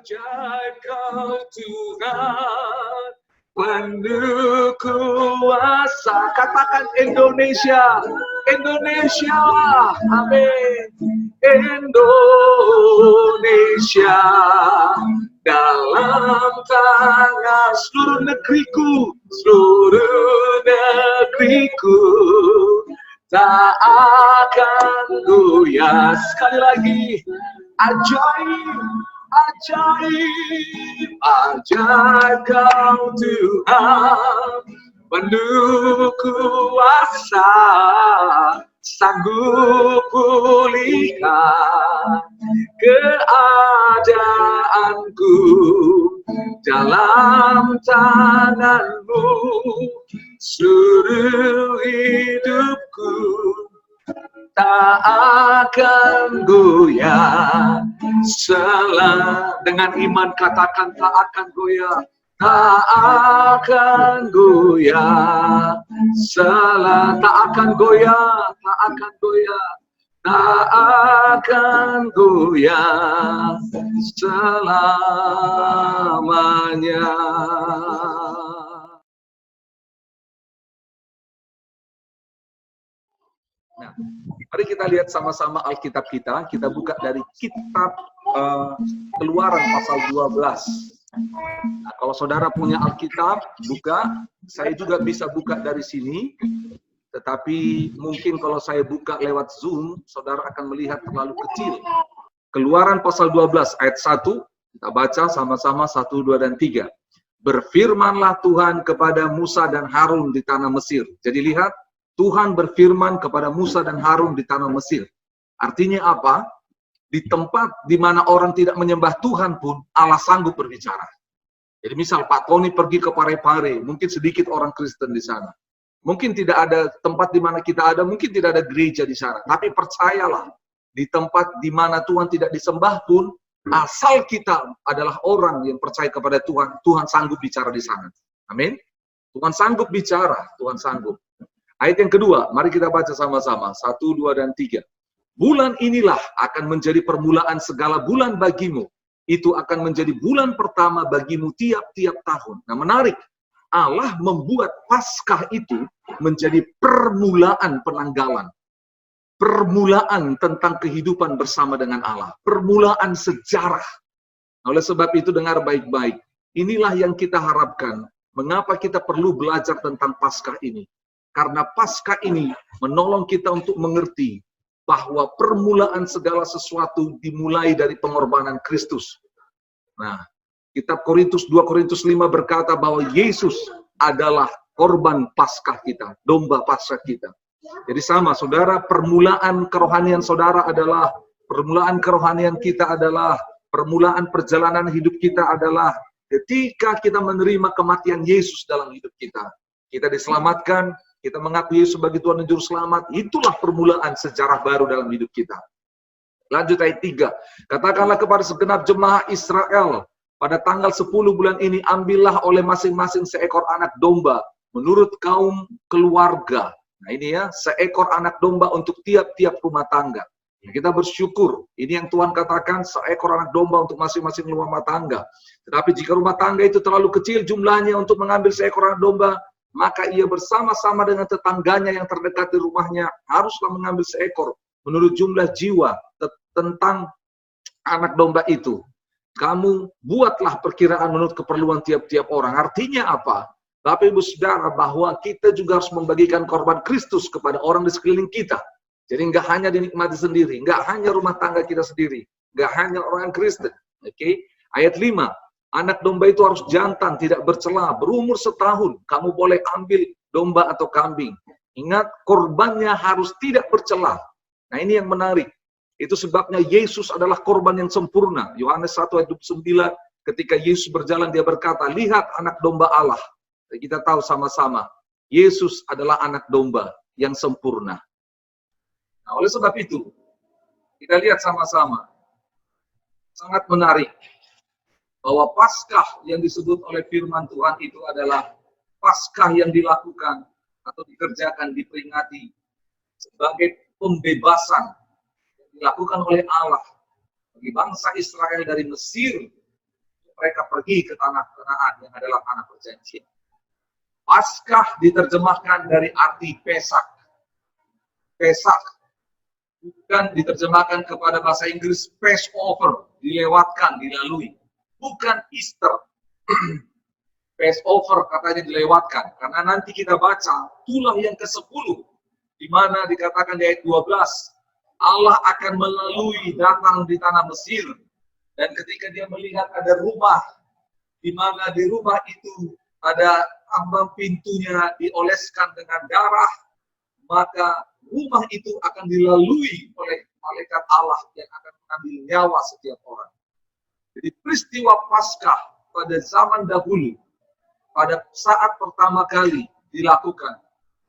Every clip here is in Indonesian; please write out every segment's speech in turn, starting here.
Ajaib Kau Tuhan, penuh kuasa. Katakan Indonesia, Indonesia, amin. Indonesia dalam tangan seluruh negeriku, tak akan goyah. Sekali lagi, ajaib, ajaib, ajaib Kau Tuhan, penuh kuasa, sanggup pulihkan keadaanku dalam tangan-Mu, seluruh hidupku tak akan goyah. Dengan iman katakan tak akan goyah, tak akan goyah. Tak akan goyah, tak akan goyah, tak akan goyah selamanya. Nah, mari kita lihat sama-sama Alkitab kita. Kita buka dari kitab Keluaran pasal 12. Nah, kalau saudara punya Alkitab, buka. Saya juga bisa buka dari sini. Tetapi mungkin kalau saya buka lewat Zoom, saudara akan melihat terlalu kecil. Keluaran pasal 12 ayat 1. Kita baca sama-sama 1, 2, dan 3. Berfirmanlah Tuhan kepada Musa dan Harun di tanah Mesir. Jadi lihat, Tuhan berfirman kepada Musa dan Harun di tanah Mesir. Artinya apa? Di tempat di mana orang tidak menyembah Tuhan pun, Allah sanggup berbicara. Jadi misal Pak Tony pergi ke Parepare, mungkin sedikit orang Kristen di sana. Mungkin tidak ada tempat di mana kita ada, mungkin tidak ada gereja di sana. Tapi percayalah, di tempat di mana Tuhan tidak disembah pun, asal kita adalah orang yang percaya kepada Tuhan, Tuhan sanggup bicara di sana. Amin. Tuhan sanggup bicara, Tuhan sanggup. Ayat yang kedua, mari kita baca sama-sama. 1, 2, dan 3. Bulan inilah akan menjadi permulaan segala bulan bagimu. Itu akan menjadi bulan pertama bagimu tiap-tiap tahun. Nah, menarik. Allah membuat Paskah itu menjadi permulaan penanggalan. Permulaan tentang kehidupan bersama dengan Allah. Permulaan sejarah. Oleh sebab itu, dengar baik-baik. Inilah yang kita harapkan. Mengapa kita perlu belajar tentang Paskah ini? Karena Paskah ini menolong kita untuk mengerti bahwa permulaan segala sesuatu dimulai dari pengorbanan Kristus. Nah, kitab 2 Korintus 5 berkata bahwa Yesus adalah korban Paskah kita, domba Paskah kita. Jadi sama, saudara, permulaan kerohanian saudara adalah, permulaan kerohanian kita adalah, permulaan perjalanan hidup kita adalah ketika kita menerima kematian Yesus dalam hidup kita. Kita diselamatkan, kita mengakui Yesus sebagai Tuhan dan Juru Selamat, itulah permulaan sejarah baru dalam hidup kita. Lanjut ayat 3. Katakanlah kepada segenap jemaah Israel, pada tanggal 10 bulan ini, ambillah oleh masing-masing seekor anak domba, menurut kaum keluarga. Nah ini ya, seekor anak domba untuk tiap-tiap rumah tangga. Kita bersyukur, ini yang Tuhan katakan, seekor anak domba untuk masing-masing rumah tangga. Tetapi jika rumah tangga itu terlalu kecil jumlahnya untuk mengambil seekor anak domba, maka ia bersama-sama dengan tetangganya yang terdekat di rumahnya haruslah mengambil seekor menurut jumlah jiwa tentang anak domba itu. Kamu buatlah perkiraan menurut keperluan tiap-tiap orang. Artinya apa? Bapak Ibu Saudara, bahwa kita juga harus membagikan korban Kristus kepada orang di sekeliling kita. Jadi nggak hanya dinikmati sendiri, nggak hanya rumah tangga kita sendiri, nggak hanya orang Kristen. Oke? Ayat 5. Anak domba itu harus jantan, tidak bercela, berumur setahun. Kamu boleh ambil domba atau kambing. Ingat, korbannya harus tidak bercela. Nah ini yang menarik. Itu sebabnya Yesus adalah korban yang sempurna. Yohanes 1 ayat 29, ketika Yesus berjalan, dia berkata, lihat anak domba Allah. Dan kita tahu sama-sama, Yesus adalah anak domba yang sempurna. Nah, oleh sebab itu, kita lihat sama-sama. Sangat menarik. Bahwa Paskah yang disebut oleh firman Tuhan itu adalah Paskah yang dilakukan atau dikerjakan, diperingati sebagai pembebasan yang dilakukan oleh Allah bagi bangsa Israel dari Mesir mereka pergi ke tanah Kanaan yang adalah tanah perjanjian. Paskah diterjemahkan dari arti Pesak. Pesak bukan diterjemahkan kepada bahasa Inggris Passover, dilewatkan, dilalui. Bukan Easter. Passover katanya dilewatkan. Karena nanti kita baca tulah yang ke-10, di mana dikatakan di ayat 12, Allah akan melalui datang di tanah Mesir. Dan ketika dia melihat ada rumah, di mana di rumah itu ada ambang pintunya dioleskan dengan darah, maka rumah itu akan dilalui oleh malaikat Allah yang akan mengambil nyawa setiap orang. Jadi peristiwa Paskah pada zaman dahulu, pada saat pertama kali dilakukan,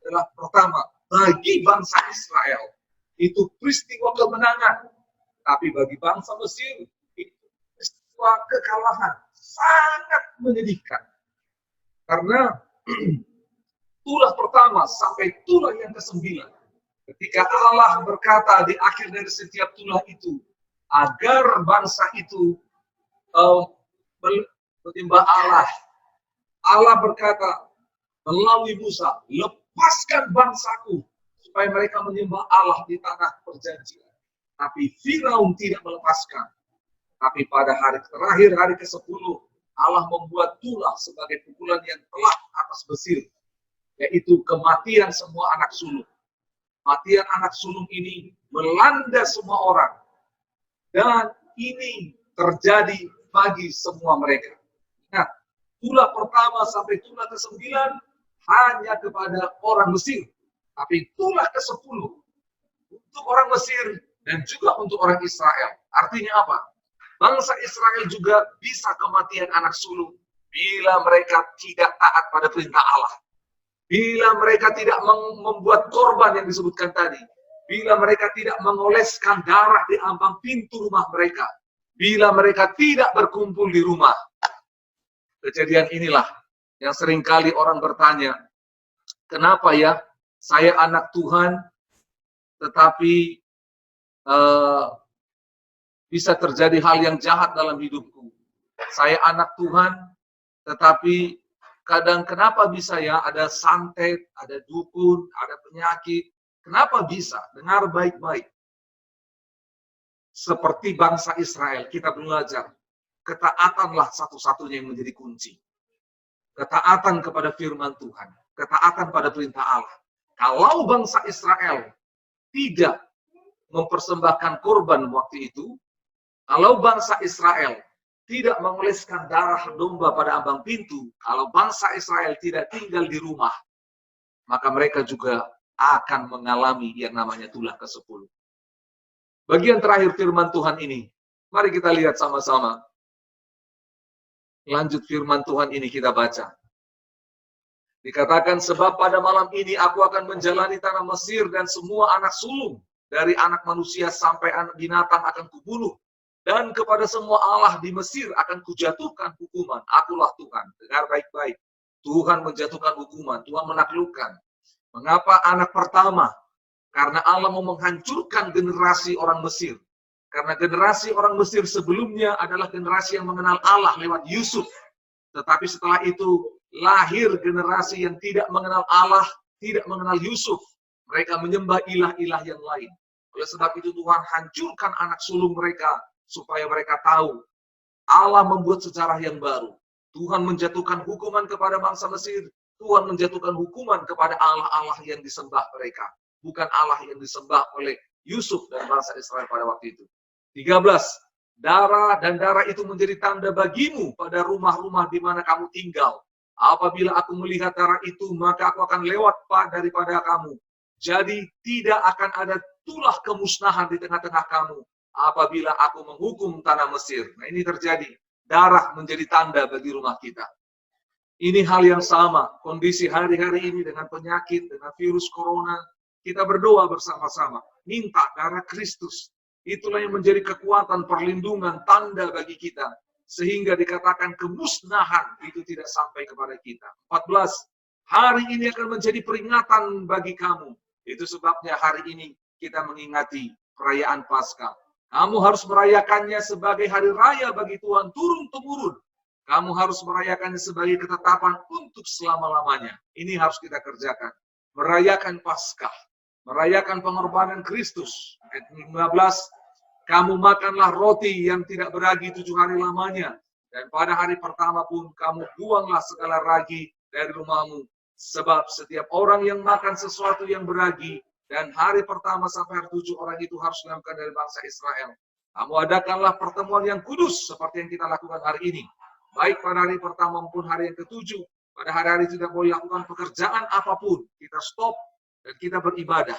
adalah pertama, bagi bangsa Israel, itu peristiwa kemenangan. Tapi bagi bangsa Mesir, itu peristiwa kekalahan. Sangat menyedihkan. Karena tulah pertama sampai tulah yang ke-9, ketika Allah berkata di akhir dari setiap tulah itu, agar bangsa itu menyembah Allah. Allah berkata melalui Musa, lepaskan bangsaku supaya mereka menyembah Allah di tanah perjanjian. Tapi Firaun tidak melepaskan. Tapi pada hari terakhir, hari ke-10, Allah membuat tulah sebagai pukulan yang telak atas Mesir, yaitu kematian semua anak sulung. Kematian anak sulung ini melanda semua orang. Dan ini terjadi bagi semua mereka. Nah, tulah pertama sampai tulah ke-9 hanya kepada orang Mesir. Tapi tulah ke-10 untuk orang Mesir dan juga untuk orang Israel. Artinya apa? Bangsa Israel juga bisa kematian anak sulung bila mereka tidak taat pada perintah Allah. Bila mereka tidak membuat korban yang disebutkan tadi. Bila mereka tidak mengoleskan darah di ambang pintu rumah mereka. Bila mereka tidak berkumpul di rumah. Kejadian inilah yang seringkali orang bertanya, kenapa ya saya anak Tuhan tetapi bisa terjadi hal yang jahat dalam hidupku. Saya anak Tuhan, tetapi kadang kenapa bisa ya ada santet, ada dukun, ada penyakit. Kenapa bisa? Dengar baik-baik. Seperti bangsa Israel, kita belajar. Ketaatanlah satu-satunya yang menjadi kunci. Ketaatan kepada firman Tuhan. Ketaatan pada perintah Allah. Kalau bangsa Israel tidak mempersembahkan korban waktu itu, kalau bangsa Israel tidak mengoleskan darah domba pada ambang pintu, kalau bangsa Israel tidak tinggal di rumah, maka mereka juga akan mengalami yang namanya tulah ke-10. Bagian terakhir firman Tuhan ini, mari kita lihat sama-sama. Lanjut firman Tuhan ini kita baca. Dikatakan, sebab pada malam ini aku akan menjalani tanah Mesir dan semua anak sulung dari anak manusia sampai anak binatang akan kubunuh. Dan kepada semua Allah di Mesir akan kujatuhkan hukuman. Akulah Tuhan. Dengar baik-baik. Tuhan menjatuhkan hukuman. Tuhan menaklukkan. Mengapa anak pertama? Karena Allah mau menghancurkan generasi orang Mesir. Karena generasi orang Mesir sebelumnya adalah generasi yang mengenal Allah lewat Yusuf. Tetapi setelah itu lahir generasi yang tidak mengenal Allah, tidak mengenal Yusuf. Mereka menyembah ilah-ilah yang lain. Oleh sebab itu Tuhan hancurkan anak sulung mereka. Supaya mereka tahu Allah membuat sejarah yang baru. Tuhan menjatuhkan hukuman kepada bangsa Mesir. Tuhan menjatuhkan hukuman kepada Allah-Allah yang disembah mereka. Bukan Allah yang disembah oleh Yusuf dan bangsa Israel pada waktu itu. 13. Darah dan darah itu menjadi tanda bagimu pada rumah-rumah di mana kamu tinggal. Apabila aku melihat darah itu, maka aku akan lewat daripada kamu. Jadi tidak akan ada tulah kemusnahan di tengah-tengah kamu. Apabila aku menghukum tanah Mesir. Nah, ini terjadi. Darah menjadi tanda bagi rumah kita. Ini hal yang sama. Kondisi hari-hari ini dengan penyakit, dengan virus corona. Kita berdoa bersama-sama. Minta darah Kristus. Itulah yang menjadi kekuatan, perlindungan, tanda bagi kita. Sehingga dikatakan kemusnahan itu tidak sampai kepada kita. 14. Hari ini akan menjadi peringatan bagi kamu. Itu sebabnya hari ini kita mengingati perayaan Paskah. Kamu harus merayakannya sebagai hari raya bagi Tuhan turun-temurun. Kamu harus merayakannya sebagai ketetapan untuk selama-lamanya. Ini harus kita kerjakan. Merayakan Paskah. Merayakan pengorbanan Kristus. Ayat 15, kamu makanlah roti yang tidak beragi 7 hari lamanya. Dan pada hari pertama pun kamu buanglah segala ragi dari rumahmu. Sebab setiap orang yang makan sesuatu yang beragi, dan hari pertama sampai hari 7 orang itu harus dilakukan dari bangsa Israel. Kamu adakanlah pertemuan yang kudus seperti yang kita lakukan hari ini. Baik pada hari pertama maupun hari yang ke-7. Pada hari-hari tidak boleh lakukan pekerjaan apapun. Kita stop dan kita beribadah.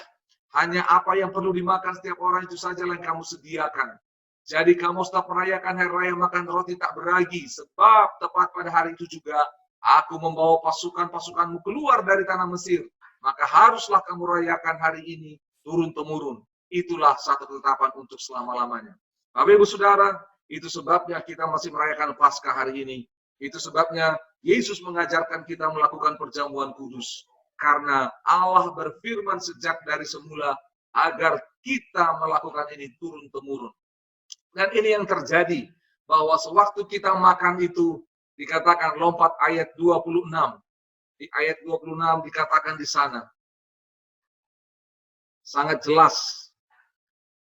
Hanya apa yang perlu dimakan setiap orang itu saja yang kamu sediakan. Jadi kamu tetap merayakan hari raya makan roti tak beragi. Sebab tepat pada hari itu juga aku membawa pasukan-pasukanmu keluar dari tanah Mesir. Maka haruslah kamu rayakan hari ini turun-temurun. Itulah satu ketetapan untuk selama-lamanya. Bapak Ibu Saudara, itu sebabnya kita masih merayakan Paskah hari ini. Itu sebabnya Yesus mengajarkan kita melakukan perjamuan kudus. Karena Allah berfirman sejak dari semula agar kita melakukan ini turun-temurun. Dan ini yang terjadi, bahwa sewaktu kita makan itu, dikatakan lompat ayat 26. Di ayat 26 dikatakan di sana. Sangat jelas.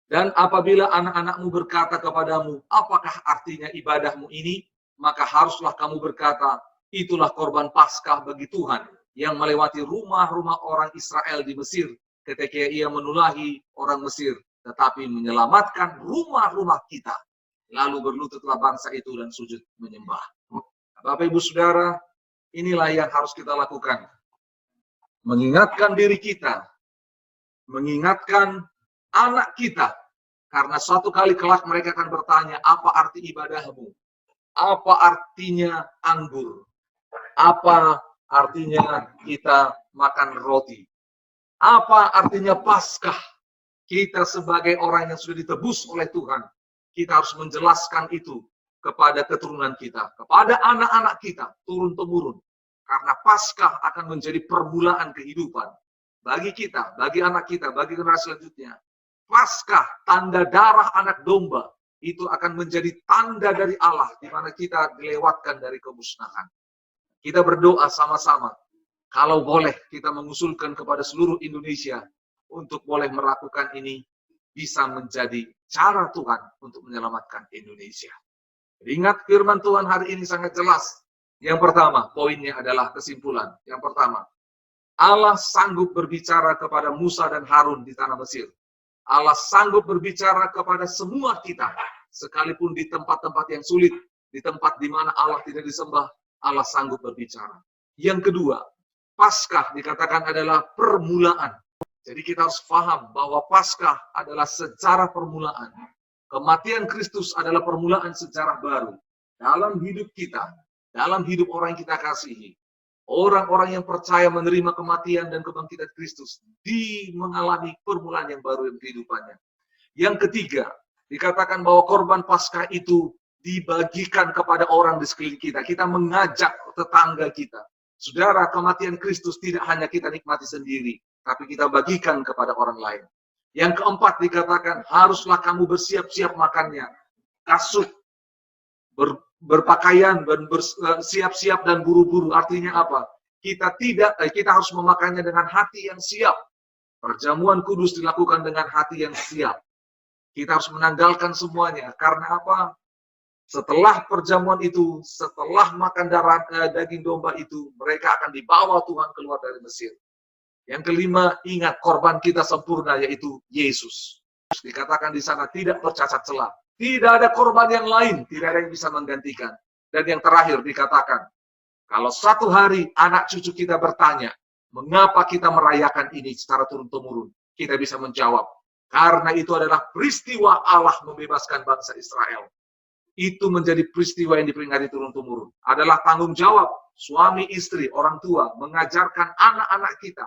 Dan apabila anak-anakmu berkata kepadamu, apakah artinya ibadahmu ini? Maka haruslah kamu berkata, itulah korban Paskah bagi Tuhan yang melewati rumah-rumah orang Israel di Mesir ketika ia menulahi orang Mesir, tetapi menyelamatkan rumah-rumah kita. Lalu berlututlah bangsa itu dan sujud menyembah. Bapak Ibu Saudara, inilah yang harus kita lakukan. Mengingatkan diri kita, mengingatkan anak kita, karena suatu kali kelak mereka akan bertanya, apa arti ibadahmu? Apa artinya anggur? Apa artinya kita makan roti? Apa artinya Paskah? Kita sebagai orang yang sudah ditebus oleh Tuhan, kita harus menjelaskan itu kepada keturunan kita, kepada anak-anak kita, turun-temurun. Karena Paskah akan menjadi permulaan kehidupan bagi kita, bagi anak kita, bagi generasi selanjutnya. Paskah, tanda darah anak domba, itu akan menjadi tanda dari Allah, di mana kita dilewatkan dari kemusnahan. Kita berdoa sama-sama, kalau boleh kita mengusulkan kepada seluruh Indonesia, untuk boleh melakukan ini, bisa menjadi cara Tuhan untuk menyelamatkan Indonesia. Ingat firman Tuhan hari ini sangat jelas. Yang pertama, poinnya adalah kesimpulan. Yang pertama, Allah sanggup berbicara kepada Musa dan Harun di tanah Mesir. Allah sanggup berbicara kepada semua kita, sekalipun di tempat-tempat yang sulit, di tempat di mana Allah tidak disembah, Allah sanggup berbicara. Yang kedua, Paskah dikatakan adalah permulaan. Jadi kita harus paham bahwa Paskah adalah sejarah permulaan. Kematian Kristus adalah permulaan sejarah baru dalam hidup kita, dalam hidup orang yang kita kasihi. Orang-orang yang percaya menerima kematian dan kebangkitan Kristus mengalami permulaan yang baru dalam kehidupannya. Yang ketiga, dikatakan bahwa korban Paskah itu dibagikan kepada orang di sekeliling kita. Kita mengajak tetangga kita. Saudara, kematian Kristus tidak hanya kita nikmati sendiri, tapi kita bagikan kepada orang lain. Yang keempat dikatakan, haruslah kamu bersiap-siap makannya. Kasut, berpakaian, bersiap-siap dan buru-buru. Artinya apa? Kita harus memakannya dengan hati yang siap. Perjamuan kudus dilakukan dengan hati yang siap. Kita harus menanggalkan semuanya. Karena apa? Setelah perjamuan itu, setelah makan daging domba itu, mereka akan dibawa Tuhan keluar dari Mesir. Yang kelima, ingat korban kita sempurna, yaitu Yesus. Dikatakan di sana tidak tercacat celah. Tidak ada korban yang lain, tidak ada yang bisa menggantikan. Dan yang terakhir dikatakan, kalau satu hari anak cucu kita bertanya, mengapa kita merayakan ini secara turun-temurun? Kita bisa menjawab, karena itu adalah peristiwa Allah membebaskan bangsa Israel. Itu menjadi peristiwa yang diperingati turun-temurun. Adalah tanggung jawab suami, istri, orang tua, mengajarkan anak-anak kita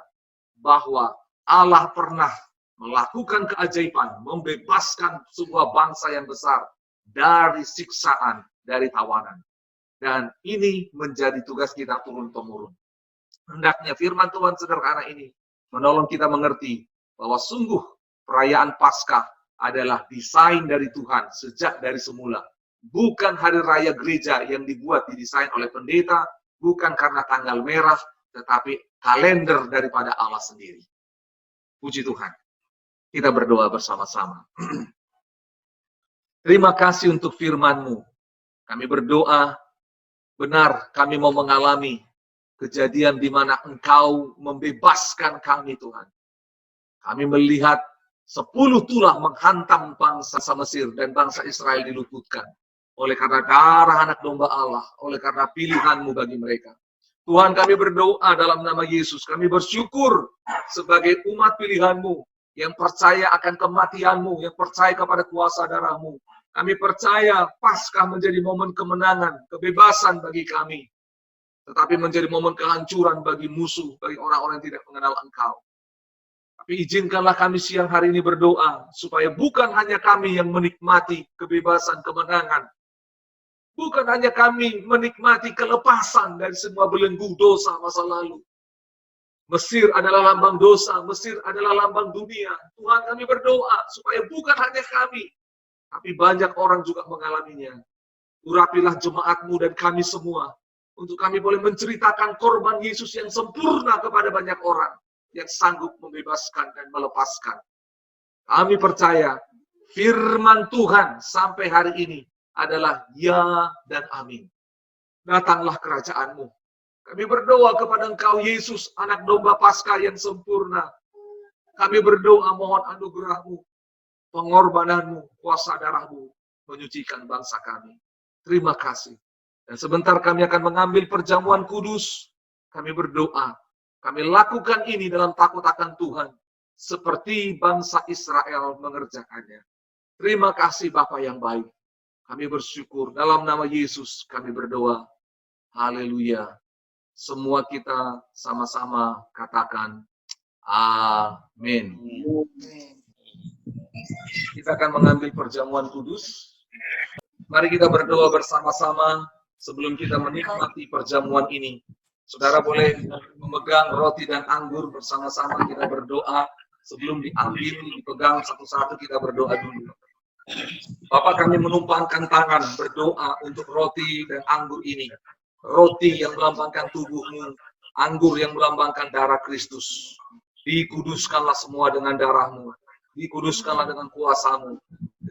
bahwa Allah pernah melakukan keajaiban, membebaskan sebuah bangsa yang besar dari siksaan, dari tawanan. Dan ini menjadi tugas kita turun-temurun. Hendaknya firman Tuhan sederhana ini menolong kita mengerti bahwa sungguh perayaan Paskah adalah desain dari Tuhan sejak dari semula. bukan hari raya gereja yang didesain oleh pendeta, bukan karena tanggal merah, tetapi kalender daripada Allah sendiri. Puji Tuhan. Kita berdoa bersama-sama. Terima kasih untuk firman-Mu. Kami berdoa, benar kami mau mengalami kejadian di mana Engkau membebaskan kami, Tuhan. Kami melihat 10 tulah menghantam bangsa Mesir dan bangsa Israel diluputkan. Oleh karena darah anak domba Allah, oleh karena pilihan-Mu bagi mereka. Tuhan, kami berdoa dalam nama Yesus. Kami bersyukur sebagai umat pilihan-Mu yang percaya akan kematian-Mu, yang percaya kepada kuasa darah-Mu. Kami percaya Paskah menjadi momen kemenangan, kebebasan bagi kami. Tetapi menjadi momen kehancuran bagi musuh, bagi orang-orang yang tidak mengenal Engkau. Tapi izinkanlah kami siang hari ini berdoa, supaya bukan hanya kami yang menikmati kebebasan, kemenangan. Bukan hanya kami menikmati kelepasan dari semua belenggu dosa masa lalu. Mesir adalah lambang dosa, Mesir adalah lambang dunia. Tuhan, kami berdoa, supaya bukan hanya kami, tapi banyak orang juga mengalaminya. Urapilah jemaat-Mu dan kami semua, untuk kami boleh menceritakan korban Yesus yang sempurna kepada banyak orang, yang sanggup membebaskan dan melepaskan. Kami percaya, firman Tuhan sampai hari ini adalah ya dan amin. Datanglah kerajaan-Mu. Kami berdoa kepada Engkau, Yesus, anak domba Paskah yang sempurna. Kami berdoa mohon anugerah-Mu, pengorbanan-Mu, kuasa darah-Mu, menyucikan bangsa kami. Terima kasih. Dan sebentar kami akan mengambil perjamuan kudus. Kami berdoa. Kami lakukan ini dalam takut akan Tuhan. Seperti bangsa Israel mengerjakannya. Terima kasih Bapa yang baik. Kami bersyukur. Dalam nama Yesus kami berdoa. Haleluya. Semua kita sama-sama katakan amin. Kita akan mengambil perjamuan kudus. Mari kita berdoa bersama-sama sebelum kita menikmati perjamuan ini. Saudara boleh memegang roti dan anggur bersama-sama, kita berdoa. Sebelum diambil, dipegang satu-satu, kita berdoa dulu. Bapak, kami menumpangkan tangan berdoa untuk roti dan anggur ini. Roti yang melambangkan tubuh-Mu, anggur yang melambangkan darah Kristus. Dikuduskanlah semua dengan darah-Mu. Dikuduskanlah dengan kuasa-Mu.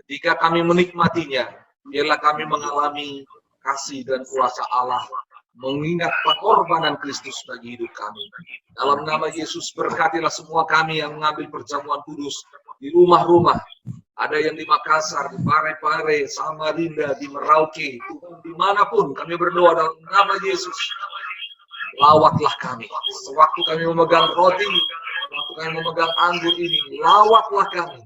Ketika kami menikmatinya, biarlah kami mengalami kasih dan kuasa Allah, mengingat pengorbanan Kristus bagi hidup kami. Dalam nama Yesus, berkatilah semua kami yang mengambil perjamuan kudus di rumah-rumah. Ada yang di Makassar, di Pare-Pare, Samarinda, di Merauke, Tuhan, dimanapun kami berdoa dalam nama Yesus. Lawatlah kami. Sewaktu kami memegang roti, waktu kami memegang anggur ini, lawatlah kami.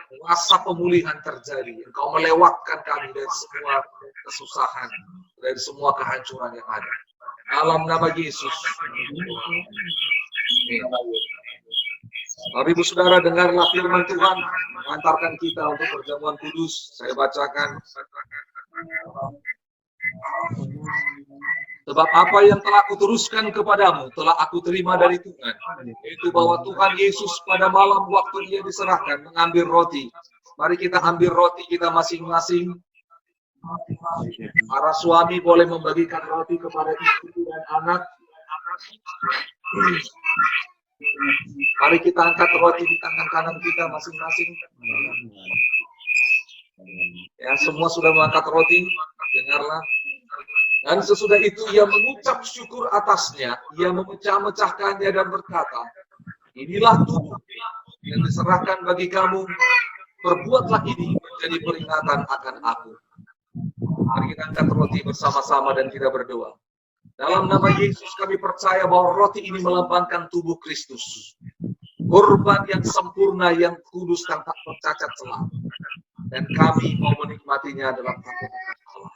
Kuasa pemulihan terjadi. Engkau melewatkan kami dari semua kesusahan, dari semua kehancuran yang ada. Dalam nama Yesus. Bapak Ibu Saudara, dengarlah firman Tuhan mengantarkan kita untuk perjamuan kudus. Saya bacakan. Sebab apa yang telah kuteruskan kepadamu telah aku terima dari Tuhan, yaitu bahwa Tuhan Yesus pada malam waktu Ia diserahkan mengambil roti. Mari kita ambil roti kita masing-masing. Para suami boleh membagikan roti kepada istri dan anak. Mari kita angkat roti di tangan kanan kita masing-masing. Ya, semua sudah mengangkat roti. Dengarlah. Dan sesudah itu ia mengucap syukur atasnya, ia memecah-mecahkannya dan berkata, inilah tubuh yang diserahkan bagi kamu, perbuatlah ini menjadi peringatan akan aku. Mari kita angkat roti bersama-sama dan kita berdoa. Dalam nama Yesus kami percaya bahwa roti ini melambangkan tubuh Kristus. Korban yang sempurna, yang kudus, tanpa cacat celah. Dan kami mau menikmatinya dalam takut Allah.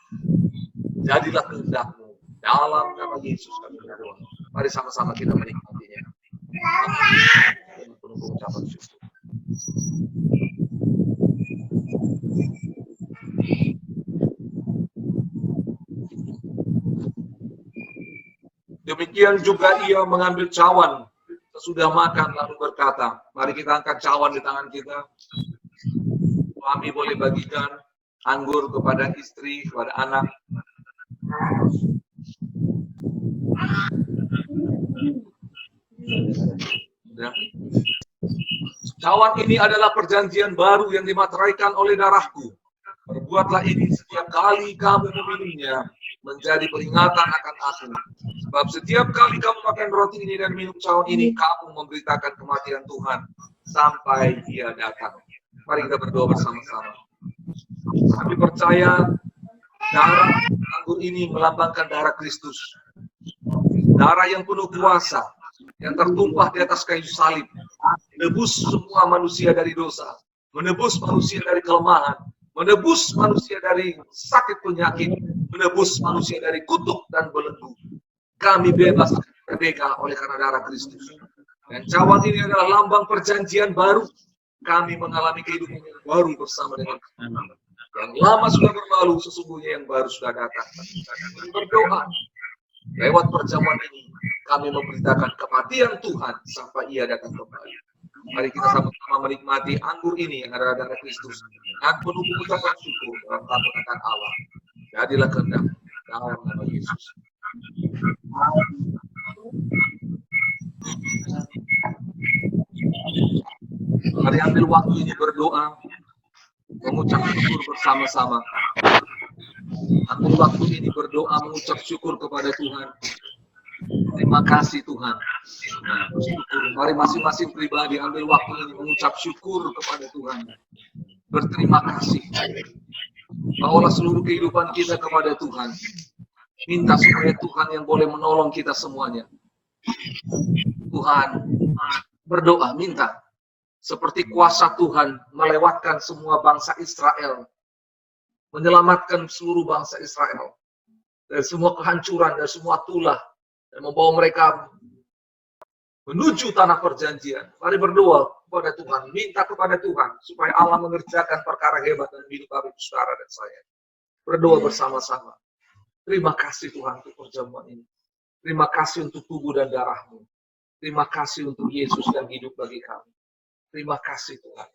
Jadilah kehendak-Mu. Dalam nama Yesus kami berdoa. Mari sama-sama kita menikmatinya. Penuh ucapan syukur. Demikian juga ia mengambil cawan sesudah makan lalu berkata, mari kita angkat cawan di tangan kita. Suami boleh bagikan, anggur kepada istri, kepada anak. Ya. Cawan ini adalah perjanjian baru yang dimateraikan oleh darahku. Perbuatlah ini setiap kali kamu meminumnya, menjadi peringatan akan aku. Sebab setiap kali kamu makan roti ini dan minum cawan ini, kamu memberitakan kematian Tuhan sampai Dia datang. Mari kita berdoa bersama-sama. Kami percaya darah anggur ini melambangkan darah Kristus. Darah yang penuh kuasa, yang tertumpah di atas kayu salib, menebus semua manusia dari dosa, menebus manusia dari kelemahan, menebus manusia dari sakit penyakit, menebus manusia dari kutuk dan belenggu. Kami bebas merdeka oleh karena darah Kristus. Dan cawan ini adalah lambang perjanjian baru. Kami mengalami kehidupan yang baru bersama dengan Tuhan. Yang lama sudah berlalu, sesungguhnya yang baru sudah datang. Kami berdoa, lewat perjamuan ini, kami memberitakan kematian Tuhan sampai Ia datang kembali. Mari kita sama-sama menikmati anggur ini yang adalah darah Kristus. Dan penuh ucapan syukur dalam taat Allah. Jadilah kehendak dalam nama Yesus. Mari ambil waktu ini berdoa, mengucap syukur bersama-sama. Ambil waktu ini berdoa, mengucap syukur kepada Tuhan. Terima kasih Tuhan. Mari masing-masing pribadi ambil waktu ini mengucap syukur kepada Tuhan. Berterima kasih. Bawalah seluruh kehidupan kita kepada Tuhan. Minta supaya Tuhan yang boleh menolong kita semuanya. Tuhan, berdoa, minta. Seperti kuasa Tuhan melewatkan semua bangsa Israel. Menyelamatkan seluruh bangsa Israel. Dari semua kehancuran, dari semua tulah. Dan membawa mereka menuju tanah perjanjian. Mari berdoa kepada Tuhan. Minta kepada Tuhan. Supaya Allah mengerjakan perkara hebat dalam hidup kami, saudara dan saya. Berdoa bersama-sama. Terima kasih Tuhan untuk perjamuan ini. Terima kasih untuk tubuh dan darah-Mu. Terima kasih untuk Yesus yang hidup bagi kami. Terima kasih Tuhan.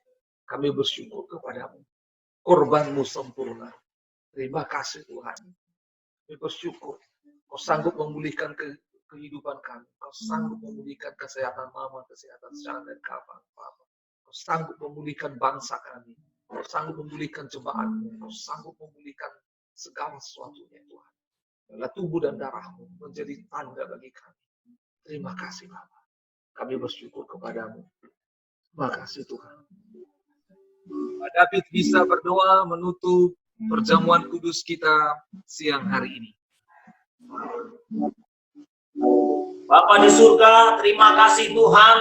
Kami bersyukur kepada-Mu. Korban-Mu sempurna. Terima kasih Tuhan. Kami bersyukur. Kau sanggup memulihkan kehidupan kami. Kau sanggup memulihkan kesehatan mama, kesehatan Sean dan kawan. Kau sanggup memulihkan bangsa kami. Kau sanggup memulihkan jemaat-Mu. Kau sanggup memulihkan segala sesuatunya Tuhan. Adalah tubuh dan darah-Mu menjadi tanda bagi kami. Terima kasih Bapa. Kami bersyukur kepada-Mu. Terima kasih Tuhan. Pak David bisa berdoa menutup perjamuan kudus kita siang hari ini. Bapa di surga, terima kasih Tuhan.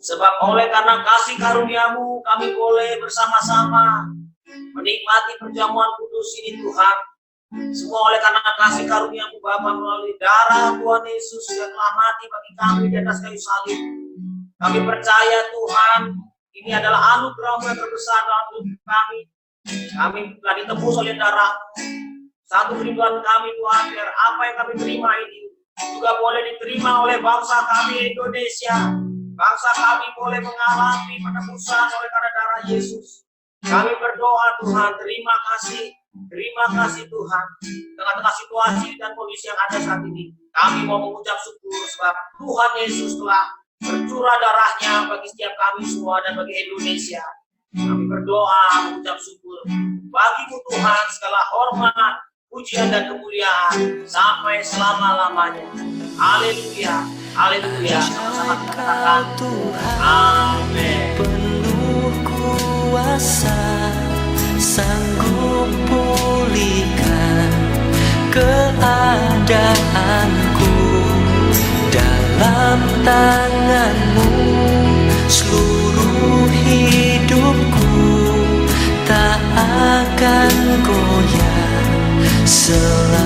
Sebab oleh karena kasih karunia-Mu, kami boleh bersama-sama menikmati perjamuan kudus ini Tuhan. Semua oleh karena kasih karunia-Mu Bapa, melalui darah Tuhan Yesus yang telah mati bagi kami di atas kayu salib. Kami percaya Tuhan, ini adalah anugerah-Mu yang terbesar dalam hidup kami. Kami telah ditebus oleh darah-Mu. Satu kerinduan kami Tuhan, biar apa yang kami terima ini juga boleh diterima oleh bangsa kami Indonesia. Bangsa kami boleh mengalami penebusan oleh karena darah Yesus. Kami berdoa Tuhan, terima kasih Tuhan. Tengah-tengah situasi dan kondisi yang ada saat ini, kami mau mengucap syukur sebab Tuhan Yesus telah bercurah darahnya bagi setiap kami semua dan bagi Indonesia. Kami berdoa mengucap syukur bagi-Mu Tuhan, segala hormat, pujian dan kemuliaan sampai selama-lamanya. Haleluya, haleluya. Sama-sama kita katakan amin. Penuh kuasa, sanggup pulihkan keadaanku. Dalam tangan-Mu seluruh hidupku tak akan goyah selamanya.